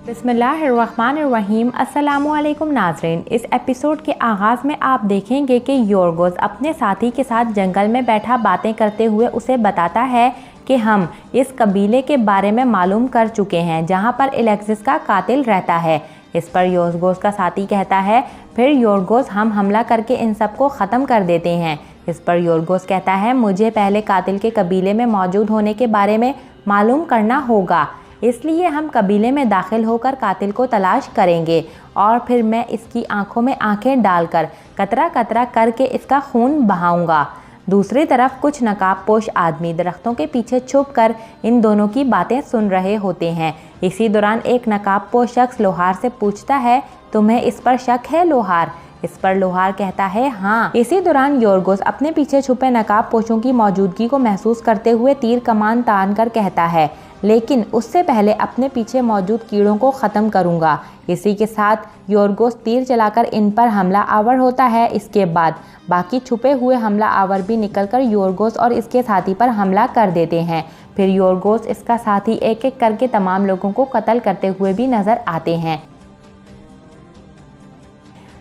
बिस्मिल्लाहिर्रहमानिर्रहीम। अस्सलामुअलैकुम नाज़रीन। इस एपिसोड के आगाज़ में आप देखेंगे कि योरगोस अपने साथी के साथ जंगल में बैठा बातें करते हुए उसे बताता है कि हम इस कबीले के बारे में मालूम कर चुके हैं जहां पर एलेक्सिस का कातिल रहता है। इस पर योरगोस का साथी कहता है, फिर योरगोस हम हमला करके इन सबको ख़त्म कर देते हैं। इस पर योरगोस कहता है, मुझे पहले कातिल के कबीले में मौजूद होने के बारे में मालूम करना होगा, इसलिए हम कबीले में दाखिल होकर कातिल को तलाश करेंगे और फिर मैं इसकी आंखों में आंखें डालकर कतरा कतरा करके इसका खून बहाऊंगा। दूसरी तरफ कुछ नकाबपोश आदमी दरख्तों के पीछे छुपकर इन दोनों की बातें सुन रहे होते हैं। इसी दौरान एक नकाबपोश शख्स लोहार से पूछता है, तुम्हें इस पर शक है लोहार? इस पर लोहार कहता है, हाँ। इसी दौरान योरगोस अपने पीछे छुपे नकाबपोशों की मौजूदगी को महसूस करते हुए तीर कमान तान कर कहता है, लेकिन उससे पहले अपने पीछे मौजूद कीड़ों को ख़त्म करूंगा। इसी के साथ योरगोस तीर चलाकर इन पर हमला आवर होता है। इसके बाद बाकी छुपे हुए हमला आवर भी निकलकर योरगोस और इसके साथी पर हमला कर देते हैं। फिर योरगोस इसका साथी एक एक करके तमाम लोगों को कत्ल करते हुए भी नज़र आते हैं।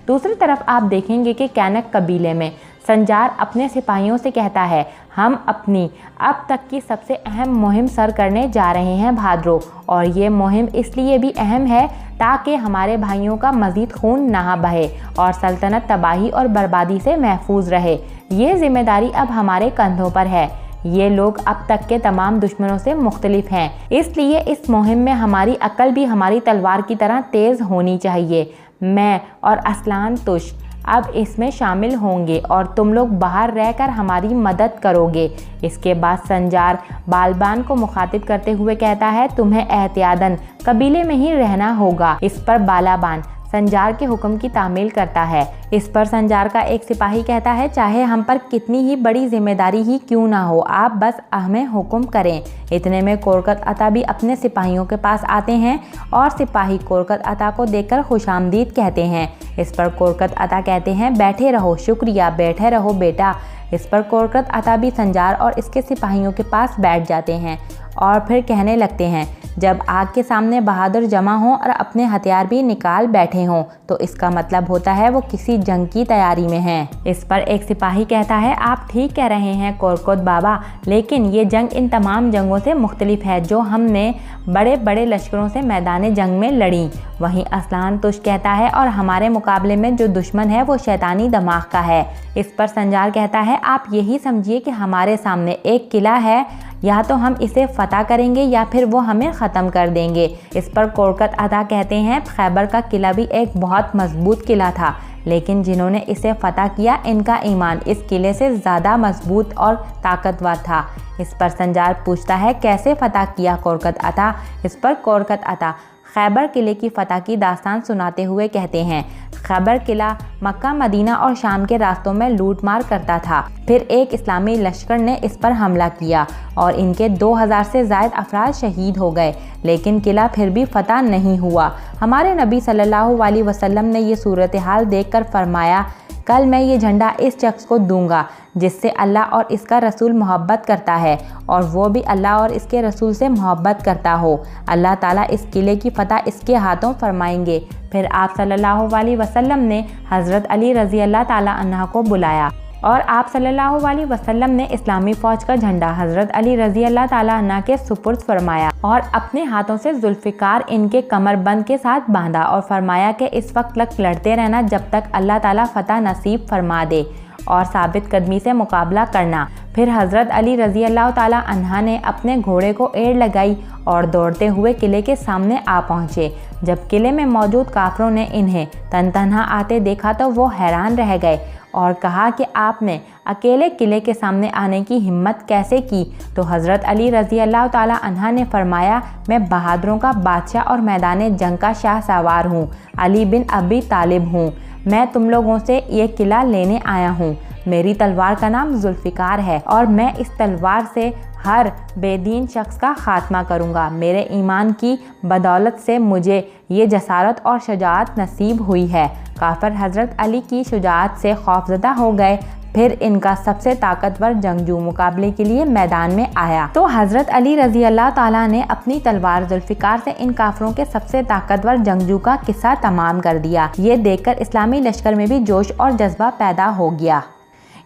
दूसरी तरफ आप देखेंगे कि कैनक कबीले में संजार अपने सिपाहियों से कहता है, हम अपनी अब तक की सबसे अहम मुहिम सर करने जा रहे हैं भाद्रो, और ये मुहिम इसलिए भी अहम है ताकि हमारे भाइयों का मज़ीद खून ना बहे और सल्तनत तबाही और बर्बादी से महफूज रहे। ये जिम्मेदारी अब हमारे कंधों पर है। ये लोग अब तक के तमाम दुश्मनों से मुख्तलिफ हैं, इसलिए इस मुहिम में हमारी अक्ल भी हमारी तलवार की तरह तेज़ होनी चाहिए। मैं और असलान तुश अब इसमें शामिल होंगे और तुम लोग बाहर रहकर हमारी मदद करोगे। इसके बाद संजार बालबान को मुखातिब करते हुए कहता है, तुम्हें एहतियातन कबीले में ही रहना होगा। इस पर बालाबान संजार के हुक्म की तामील करता है। इस पर संजार का एक सिपाही कहता है, चाहे हम पर कितनी ही बड़ी जिम्मेदारी ही क्यों ना हो, आप बस हमें हुक्म करें। इतने में कोरकत अता भी अपने सिपाहियों के पास आते हैं और सिपाही कोरकत अता को देखकर खुशामदीद कहते हैं। इस पर कोरकत अता कहते हैं, बैठे रहो, शुक्रिया, बैठे रहो बेटा। इस पर कोरकत अता भी संजार और इसके सिपाहियों के पास बैठ जाते हैं और फिर कहने लगते हैं, जब आग के सामने बहादुर जमा हों और अपने हथियार भी निकाल बैठे हों तो इसका मतलब होता है वो किसी जंग की तैयारी में हैं। इस पर एक सिपाही कहता है, आप ठीक कह रहे हैं कोरकत बाबा, लेकिन ये जंग इन तमाम जंगों से मुख्तलिफ है जो हमने बड़े बड़े लश्करों से मैदान जंग में लड़ी। वहीं असलान तुश कहता है, और हमारे मुकाबले में जो दुश्मन है वो शैतानी दिमाग का है। इस पर संजार कहता है, आप यही समझिए कि हमारे सामने एक किला है, या तो हम इसे फतह करेंगे या फिर वो हमें ख़त्म कर देंगे। इस पर कोरकत अता कहते हैं, खैबर का किला भी एक बहुत मजबूत किला था, लेकिन जिन्होंने इसे फतह किया इनका ईमान इस किले से ज़्यादा मजबूत और ताकतवर था। इस पर संजार पूछता है, कैसे फतह किया कोरकत अता? इस पर कोरकत अता खैबर किले की फतह की दास्तान सुनाते हुए कहते हैं, खैबर किला मक्का, मदीना और शाम के रास्तों में लूट मार करता था। फिर एक इस्लामी लश्कर ने इस पर हमला किया और इनके 2000 से ज़ायद अफराद शहीद हो गए, लेकिन किला फिर भी फतह नहीं हुआ। हमारे नबी सल्लल्लाहु अलैहि वसल्लम ने ये सूरत हाल देखकर फरमाया, कल मैं ये झंडा इस शख्स को दूंगा जिससे अल्लाह और इसका रसूल मोहब्बत करता है और वो भी अल्लाह और इसके रसूल से मोहब्बत करता हो। अल्लाह ताला इस किले की फतह इसके हाथों फरमाएंगे। फिर आप सल्लल्लाहु अलैहि वसल्लम ने हज़रत अली रज़ी अल्लाह ताला अन्हा को बुलाया और आप सल्लल्लाहु अलैहि वसल्लम ने इस्लामी फ़ौज का झंडा हज़रत अली रज़ी अल्लाह ताला अन्हा के सुपुर्द फरमाया और अपने हाथों से जुल्फ़िकार इनके कमरबंद के साथ बांधा और फरमाया कि इस वक्त तक लड़ते रहना जब तक अल्लाह ताला फ़तह नसीब फरमा दे और साबित कदमी से मुकाबला करना। फिर हज़रत अली रज़ी अल्लाह ताला अन्हा ने अपने घोड़े को एड़ लगाई और दौड़ते हुए किले के सामने आ पहुँचे। जब किले में मौजूद काफरों ने इन्हें तनतन्हा आते देखा तो वो हैरान रह गए और कहा कि आपने अकेले किले के सामने आने की हिम्मत कैसे की? तो हज़रत अली रज़ी अल्लाह ताला अन्हा ने फरमाया, मैं बहादुरों का बादशाह और मैदान जंग का शाह सवार हूँ, अली बिन अबी तालिब हूँ। मैं तुम लोगों से ये किला लेने आया हूँ। मेरी तलवार का नाम जुल्फ़िकार है और मैं इस तलवार से हर बेदीन शख्स का खात्मा करूँगा। मेरे ईमान की बदौलत से मुझे ये जसारत और शुजाअत नसीब हुई है। काफिर हज़रत अली की शुजाअत से खौफज़दा हो गए। फिर इनका सबसे ताकतवर जंगजू मुकाबले के लिए मैदान में आया तो हजरत अली रजी अल्लाह ताला ने अपनी तलवार जुल्फिकार से इन काफिरों के सबसे ताकतवर जंगजू का किस्सा तमाम कर दिया। ये देखकर इस्लामी लश्कर में भी जोश और जज्बा पैदा हो गया।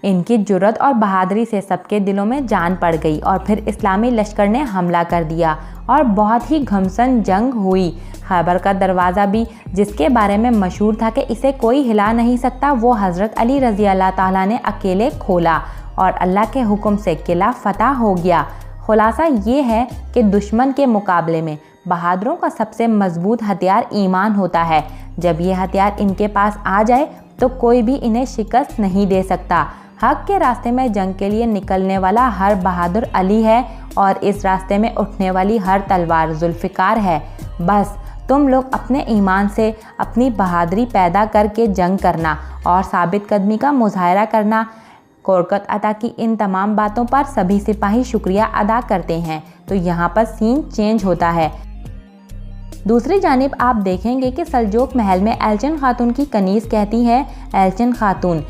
इनकी जुर्रत और बहादुरी से सबके दिलों में जान पड़ गई और फिर इस्लामी लश्कर ने हमला कर दिया और बहुत ही घमसान जंग हुई। खैबर का दरवाज़ा भी, जिसके बारे में मशहूर था कि इसे कोई हिला नहीं सकता, वो हज़रत अली रज़ी अल्लाह ताला ने अकेले खोला और अल्लाह के हुक्म से किला फतह हो गया। खुलासा ये है कि दुश्मन के मुकाबले में बहादुरों का सबसे मजबूत हथियार ईमान होता है। जब ये हथियार इनके पास आ जाए तो कोई भी इन्हें शिकस्त नहीं दे सकता। हक के रास्ते में जंग के लिए निकलने वाला हर बहादुर अली है और इस रास्ते में उठने वाली हर तलवार जुल्फिकार है। बस तुम लोग अपने ईमान से अपनी बहादुरी पैदा करके जंग करना और साबित कदमी का मुजाहरा करना। कोरकत अता की इन तमाम बातों पर सभी सिपाही शुक्रिया अदा करते हैं तो यहाँ पर सीन चेंज होता है। दूसरी जानिब आप देखेंगे कि सल्जोक महल में एल्चिन खातून की कनीज़ कहती है, एल्चिन खातून,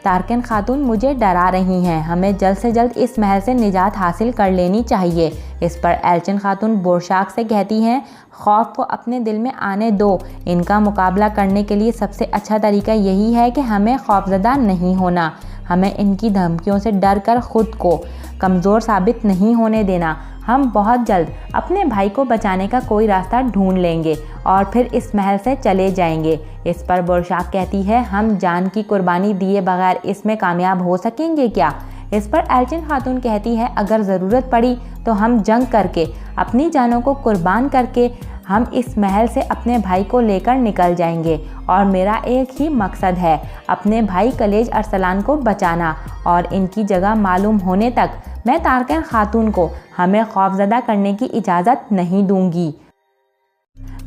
तारकन खातून मुझे डरा रही हैं, हमें जल्द से जल्द इस महल से निजात हासिल कर लेनी चाहिए। इस पर एल्चिन खातून बोरशाक से कहती हैं, खौफ को अपने दिल में आने दो। इनका मुकाबला करने के लिए सबसे अच्छा तरीका यही है कि हमें खौफजदा नहीं होना। हमें इनकी धमकियों से डर कर खुद को कमज़ोर साबित नहीं होने देना। हम बहुत जल्द अपने भाई को बचाने का कोई रास्ता ढूंढ लेंगे और फिर इस महल से चले जाएंगे। इस पर बोरशाक कहती है, हम जान की कुर्बानी दिए बगैर इसमें कामयाब हो सकेंगे क्या? इस पर एल्चिन खातून कहती है, अगर ज़रूरत पड़ी तो हम जंग करके अपनी जानों को कुर्बान करके हम इस महल से अपने भाई को लेकर निकल जाएंगे और मेरा एक ही मकसद है, अपने भाई कलेज अरसलान को बचाना और इनकी जगह मालूम होने तक मैं तारकन खातून को हमें खौफजदा करने की इजाज़त नहीं दूंगी।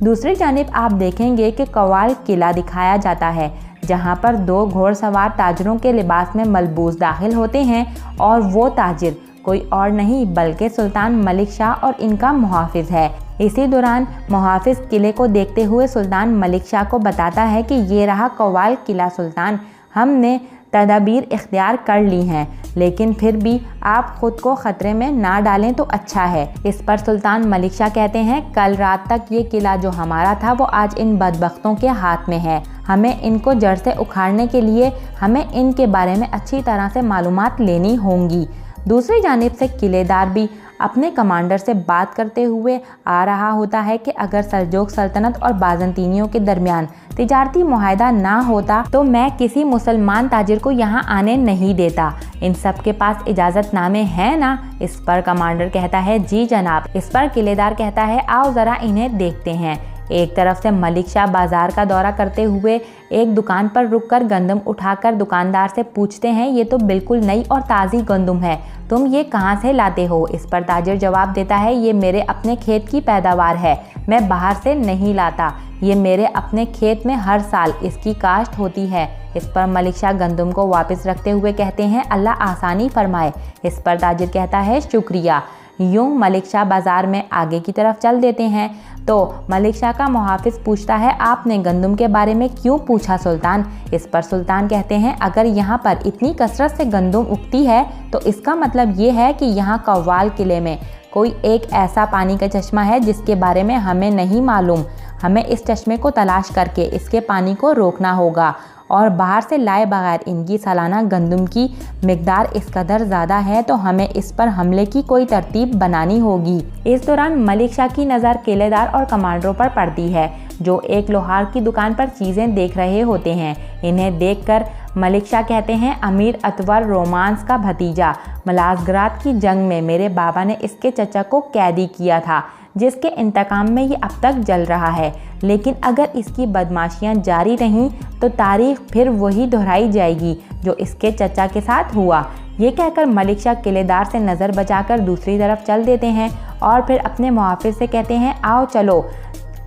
दूसरी जानिब आप देखेंगे कि कवाल किला दिखाया जाता है जहां पर दो घोड़सवार ताजरों के लिबास में मलबूस दाखिल होते हैं और वो ताजिर कोई और नहीं बल्कि सुल्तान मलिक शाह और इनका मुहाफिज है। इसी दौरान मुहाफिज किले को देखते हुए सुल्तान मलिक शाह को बताता है कि ये रहा कवाल किला सुल्तान, हमने तदाबीर इख्तियार कर ली हैं, लेकिन फिर भी आप खुद को ख़तरे में ना डालें तो अच्छा है। इस पर सुल्तान मलिक शाह कहते हैं, कल रात तक ये किला जो हमारा था वो आज इन बदबख्तों के हाथ में है। हमें इनको जड़ से उखाड़ने के लिए हमें इनके बारे में अच्छी तरह से मालूमात लेनी होंगी। दूसरी जानिब से किलेदार भी अपने कमांडर से बात करते हुए आ रहा होता है कि अगर सल्जोक सल्तनत और बाज़ंतीनियों के दरमियान तिजारती मुआहदा ना होता तो मैं किसी मुसलमान ताजिर को यहाँ आने नहीं देता। इन सब के पास इजाज़तनामे हैं ना? इस पर कमांडर कहता है, जी जनाब। इस पर किलेदार कहता है, आओ ज़रा इन्हें देखते हैं। एक तरफ से मलिक शाह बाजार का दौरा करते हुए एक दुकान पर रुककर गंदम उठाकर दुकानदार से पूछते हैं, ये तो बिल्कुल नई और ताज़ी गंदम है, तुम ये कहाँ से लाते हो? इस पर ताजिर जवाब देता है, ये मेरे अपने खेत की पैदावार है, मैं बाहर से नहीं लाता, ये मेरे अपने खेत में हर साल इसकी काश्त होती है। इस पर मलिक शाह गंदम को वापस रखते हुए कहते हैं, अल्लाह आसानी फरमाए। इस पर ताजिर कहता है, शुक्रिया। यूं मलिक शाह बाज़ार में आगे की तरफ चल देते हैं तो मलिक शाह का मुहाफिज पूछता है, आपने गंदम के बारे में क्यों पूछा सुल्तान? इस पर सुल्तान कहते हैं, अगर यहाँ पर इतनी कसरत से गंदम उगती है तो इसका मतलब ये है कि यहाँ कव्वाल किले में कोई एक ऐसा पानी का चश्मा है जिसके बारे में हमें नहीं मालूम। हमें इस चश्मे को तलाश करके इसके पानी को रोकना होगा और बाहर से लाए बगैर इनकी सालाना गंदम की मिकदार इस कदर ज़्यादा है तो हमें इस पर हमले की कोई तरतीब बनानी होगी। इस दौरान मलिक शाह की नज़र किलेदार और कमांडरों पर पड़ती है जो एक लोहार की दुकान पर चीज़ें देख रहे होते हैं। इन्हें देखकर मलिक शाह कहते हैं, अमीर अतवर रोमांस का भतीजा, मलाजगरात की जंग में मेरे बाबा ने इसके चचा को कैदी किया था, जिसके इंतकाम में ये अब तक जल रहा है, लेकिन अगर इसकी बदमाशियां जारी रहीं तो तारीख फिर वही दोहराई जाएगी जो इसके चचा के साथ हुआ। ये कहकर मलिक शाह किलेदार से नज़र बचाकर दूसरी तरफ चल देते हैं और फिर अपने मुहाफिज से कहते हैं, आओ चलो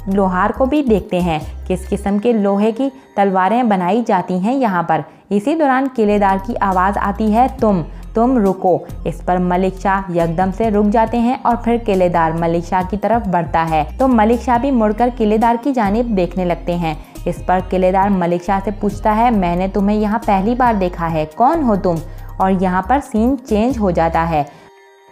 लोहार को भी देखते हैं किस किस्म के लोहे की तलवारें बनाई जाती हैं यहाँ पर। इसी दौरान किलेदार की आवाज़ आती है, तुम रुको। इस पर मलिक शाह यकदम से रुक जाते हैं और फिर किलेदार मलिक शाह की तरफ बढ़ता है तो मलिक शाह भी मुड़कर किलेदार की जानिब देखने लगते हैं। इस पर किलेदार मलिक शाह से पूछता है, मैंने तुम्हें यहाँ पहली बार देखा है, कौन हो तुम? और यहाँ पर सीन चेंज हो जाता है।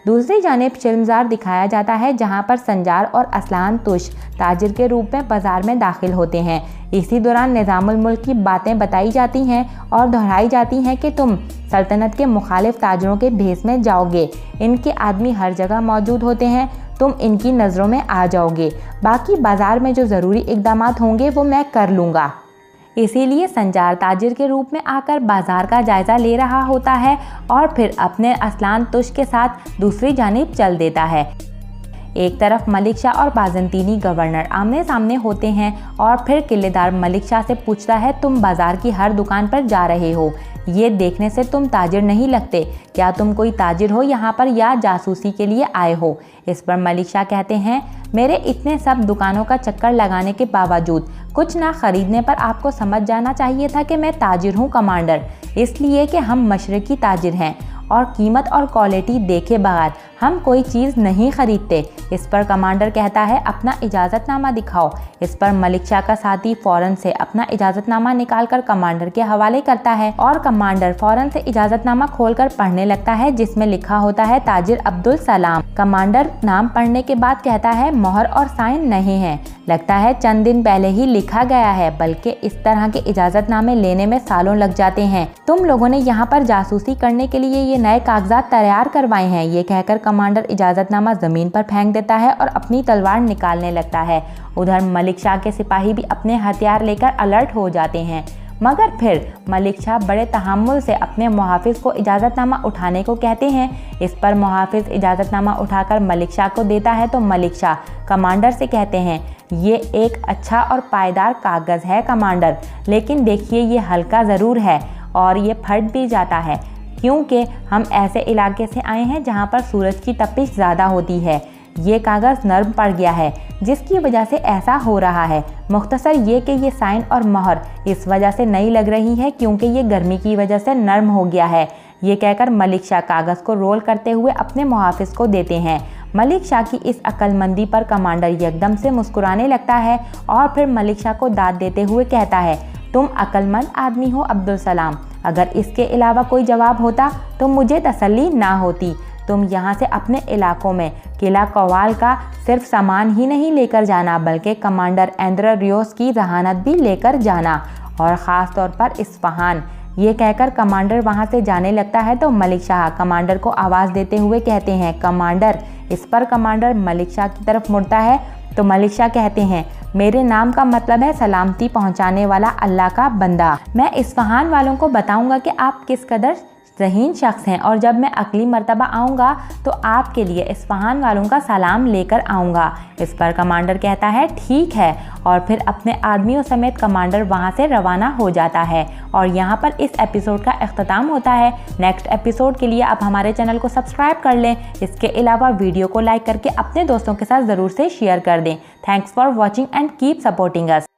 दूसरी जानिब शिल्मजार दिखाया जाता है जहाँ पर संजार और असलान तुश ताजिर के रूप में बाजार में दाखिल होते हैं। इसी दौरान निज़ामुल मुल्क की बातें बताई जाती हैं और दोहराई जाती हैं कि तुम सल्तनत के मुखालिफ ताजरों के भेस में जाओगे, इनके आदमी हर जगह मौजूद होते हैं, तुम इनकी नज़रों में आ जाओगे, बाकी बाज़ार में जो ज़रूरी इक़दाम होंगे वो मैं कर लूँगा। इसीलिए संजार ताजिर के रूप में आकर बाज़ार का जायज़ा ले रहा होता है और फिर अपने असलान तुश के साथ दूसरी जानिब चल देता है। एक तरफ मलिक शाह और बाज़ंतीनी गवर्नर आमने सामने होते हैं और फिर किलेदार मलिक शाह से पूछता है, तुम बाज़ार की हर दुकान पर जा रहे हो, ये देखने से तुम ताजिर नहीं लगते, क्या तुम कोई ताजिर हो यहाँ पर या जासूसी के लिए आए हो? इस पर मलिक शाह कहते हैं, मेरे इतने सब दुकानों का चक्कर लगाने के बावजूद कुछ ना खरीदने पर आपको समझ जाना चाहिए था कि मैं ताजिर हूँ कमांडर, इसलिए कि हम मशरकी ताजिर हैं और कीमत और क्वालिटी देखे बगैर हम कोई चीज़ नहीं खरीदते। इस पर कमांडर कहता है, अपना इजाज़तनामा दिखाओ। इस पर मलिक शाह का साथी फ़ौरन से अपना इजाज़तनामा निकालकर कमांडर के हवाले करता है और कमांडर फ़ौरन से इजाज़तनामा खोलकर पढ़ने लगता है जिसमें लिखा होता है ताजिर अब्दुल सलाम। कमांडर नाम पढ़ने के बाद कहता है, मोहर और साइन नहीं है, लगता है चंद दिन पहले ही लिखा गया है, बल्कि इस तरह के इजाज़तनामे लेने में सालों लग जाते हैं। तुम लोगों ने यहाँ पर जासूसी करने के लिए ये नए कागजात तैयार करवाए हैं। ये कहकर कमांडर इजाज़तनामा ज़मीन पर फेंक देता है और अपनी तलवार निकालने लगता है। उधर मलिक शाह के सिपाही भी अपने हथियार लेकर अलर्ट हो जाते हैं, मगर फिर मलिक शाह बड़े तहम्मुल से अपने मुहाफिज को इजाज़तनामा उठाने को कहते हैं। इस पर मुहाफिज इजाज़तनामा उठाकर मलिक शाह को देता है तो मलिक शाह कमांडर से कहते हैं, ये एक अच्छा और पायदार कागज़ है कमांडर, लेकिन देखिए ये हल्का ज़रूर है और ये फट भी जाता है, क्योंकि हम ऐसे इलाके से आए हैं जहाँ पर सूरज की तपिश ज़्यादा होती है। ये कागज़ नरम पड़ गया है जिसकी वजह से ऐसा हो रहा है। मुख्तसर ये कि ये साइन और मोहर इस वजह से नहीं लग रही है क्योंकि ये गर्मी की वजह से नरम हो गया है। ये कहकर मलिक शाह कागज़ को रोल करते हुए अपने मुहाफिज को देते हैं। मलिक शाह की इस अक्लमंदी पर कमांडर एकदम से मुस्कुराने लगता है और फिर मलिक शाह को दाद देते हुए कहता है, तुम अक्लमंद आदमी हो अब्दुल सलाम, अगर इसके अलावा कोई जवाब होता तो मुझे तसल्ली ना होती। तुम यहाँ से अपने इलाकों में किला कवाल का सिर्फ सामान ही नहीं लेकर जाना, बल्कि कमांडर एंद्र रियोस की जहानत भी लेकर जाना, और ख़ास तौर पर इस्फहान। ये कहकर कमांडर वहाँ से जाने लगता है तो मलिक शाह कमांडर को आवाज़ देते हुए कहते हैं, कमांडर। इस पर कमांडर मलिक शाह की तरफ मुड़ता है तो मलिक शाह कहते हैं, मेरे नाम का मतलब है सलामती पहुंचाने वाला अल्लाह का बंदा। मैं इस्फहान वालों को बताऊंगा कि आप किस कदर ज़हीन शख्स हैं और जब मैं अगली मर्तबा आऊँगा तो आपके लिए इस्फहान वालों का सलाम लेकर आऊँगा। इस पर कमांडर कहता है ठीक है, और फिर अपने आदमियों समेत कमांडर वहाँ से रवाना हो जाता है। और यहाँ पर इस एपिसोड का इख्तिताम होता है। नेक्स्ट एपिसोड के लिए आप हमारे चैनल को सब्सक्राइब कर लें। इसके अलावा वीडियो को लाइक करके अपने दोस्तों के साथ ज़रूर से शेयर कर दें। Thanks for watching and keep supporting us.